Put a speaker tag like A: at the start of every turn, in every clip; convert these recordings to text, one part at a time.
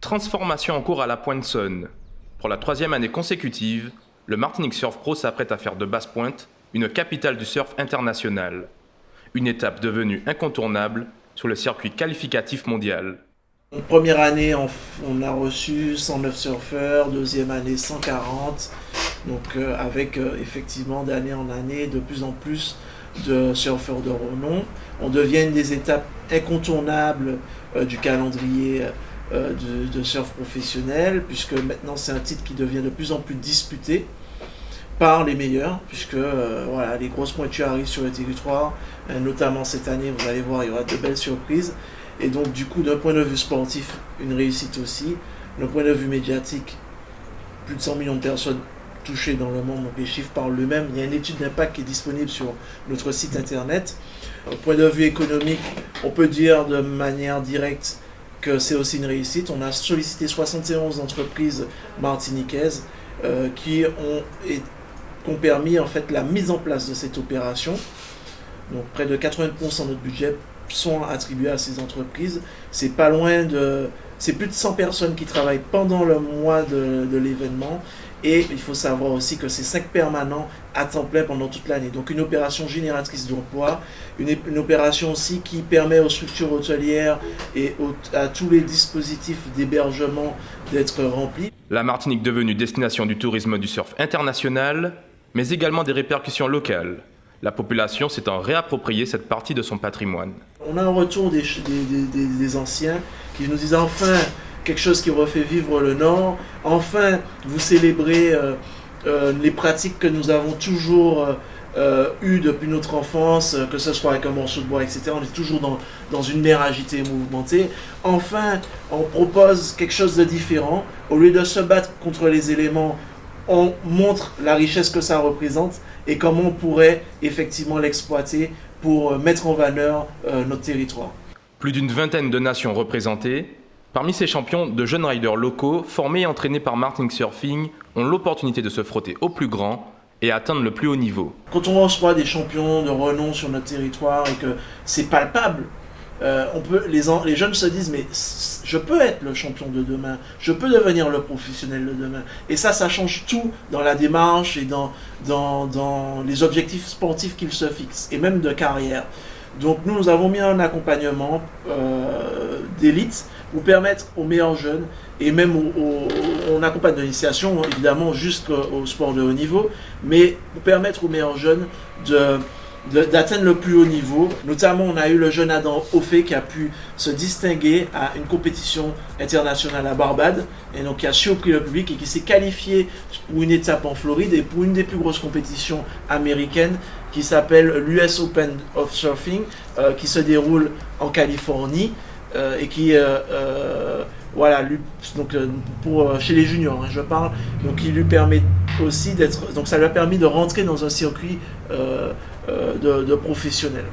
A: Transformation en cours à la Pointe-Saône. Pour la 3e année consécutive, le Martinique Surf Pro s'apprête à faire de Basse-Pointe une capitale du surf international. Une étape devenue incontournable sur le circuit qualificatif mondial.
B: Première année, on a reçu 109 surfeurs, deuxième année 140, donc avec effectivement d'année en année de plus en plus de surfeurs de renom. On devient une des étapes incontournables du calendrier de surf professionnel, puisque maintenant c'est un titre qui devient de plus en plus disputé par les meilleurs, puisque voilà, les grosses pointures arrivent sur le territoire, notamment cette année, vous allez voir, il y aura de belles surprises. Et donc du coup, d'un point de vue sportif, une réussite aussi. D'un point de vue médiatique, plus de 100 millions de personnes touchées dans le monde, donc les chiffres parlent eux-mêmes. Il y a une étude d'impact qui est disponible sur notre site internet. Au point de vue économique, on peut dire de manière directe que c'est aussi une réussite. On a sollicité 71 entreprises martiniquaises qui ont permis en fait la mise en place de cette opération. Donc près de 80% de notre budget sont attribués à ces entreprises. C'est pas loin de... C'est plus de 100 personnes qui travaillent pendant le mois de l'événement. Et il faut savoir aussi que c'est 5 permanents à temps plein pendant toute l'année. Donc une opération génératrice d'emploi, une opération aussi qui permet aux structures hôtelières et à tous les dispositifs d'hébergement d'être remplis.
A: La Martinique devenue destination du tourisme du surf international, mais également des répercussions locales. La population s'étant réapproprié cette partie de son patrimoine.
B: On a un retour des anciens qui nous disent enfin quelque chose qui refait vivre le Nord, enfin vous célébrez les pratiques que nous avons toujours eues depuis notre enfance, que ce soit avec un morceau de bois, etc. On est toujours dans une mer agitée et mouvementée. Enfin, on propose quelque chose de différent. Au lieu de se battre contre les éléments, on montre la richesse que ça représente et comment on pourrait effectivement l'exploiter pour mettre en valeur notre territoire.
A: Plus d'une vingtaine de nations représentées. Parmi ces champions, de jeunes riders locaux, formés et entraînés par Martinique Surfing, ont l'opportunité de se frotter au plus grand et atteindre le plus haut niveau.
B: Quand on reçoit des champions de renom sur notre territoire et que c'est palpable, les jeunes se disent mais je peux être le champion de demain, je peux devenir le professionnel de demain. Et ça change tout dans la démarche et dans les objectifs sportifs qu'ils se fixent et même de carrière. Donc nous avons mis un accompagnement d'élite pour permettre aux meilleurs jeunes et même on accompagne de l'initiation évidemment jusqu'au sport de haut niveau, mais pour permettre aux meilleurs jeunes d'atteindre le plus haut niveau. Notamment, on a eu le jeune Adam Offé qui a pu se distinguer à une compétition internationale à Barbade et donc qui a surpris le public et qui s'est qualifié pour une étape en Floride et pour une des plus grosses compétitions américaines qui s'appelle l'US Open of Surfing qui se déroule en Californie et qui voilà, donc chez les juniors, hein, je parle, donc il lui permet aussi donc ça lui a permis de rentrer dans un circuit de professionnels.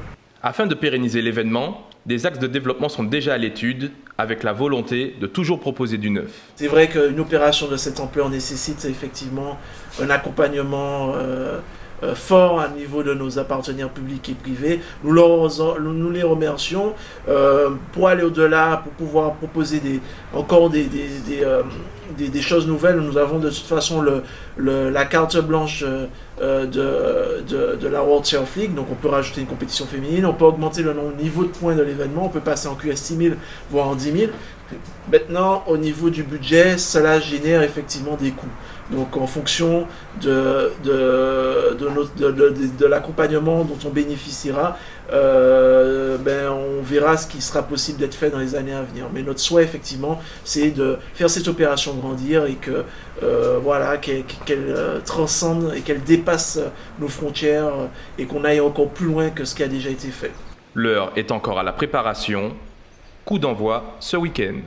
A: Afin de pérenniser l'événement, des axes de développement sont déjà à l'étude, avec la volonté de toujours proposer du neuf.
B: C'est vrai qu'une opération de cette ampleur nécessite effectivement un accompagnement fort à niveau de nos partenaires publics et privés. Nous les remercions pour aller au-delà, pour pouvoir proposer encore des choses nouvelles. Nous avons de toute façon la carte blanche de la World Surf League, donc on peut rajouter une compétition féminine, on peut augmenter le niveau de points de l'événement, on peut passer en QS 6000 voire en 10 000. Maintenant, au niveau du budget, cela génère effectivement des coûts. Donc en fonction de l'accompagnement dont on bénéficiera, on verra ce qui sera possible d'être fait dans les années à venir. Mais notre souhait effectivement, c'est de faire cette opération grandir et que qu'elle transcende et qu'elle dépasse nos frontières et qu'on aille encore plus loin que ce qui a déjà été fait.
A: L'heure est encore à la préparation. Coup d'envoi ce week-end.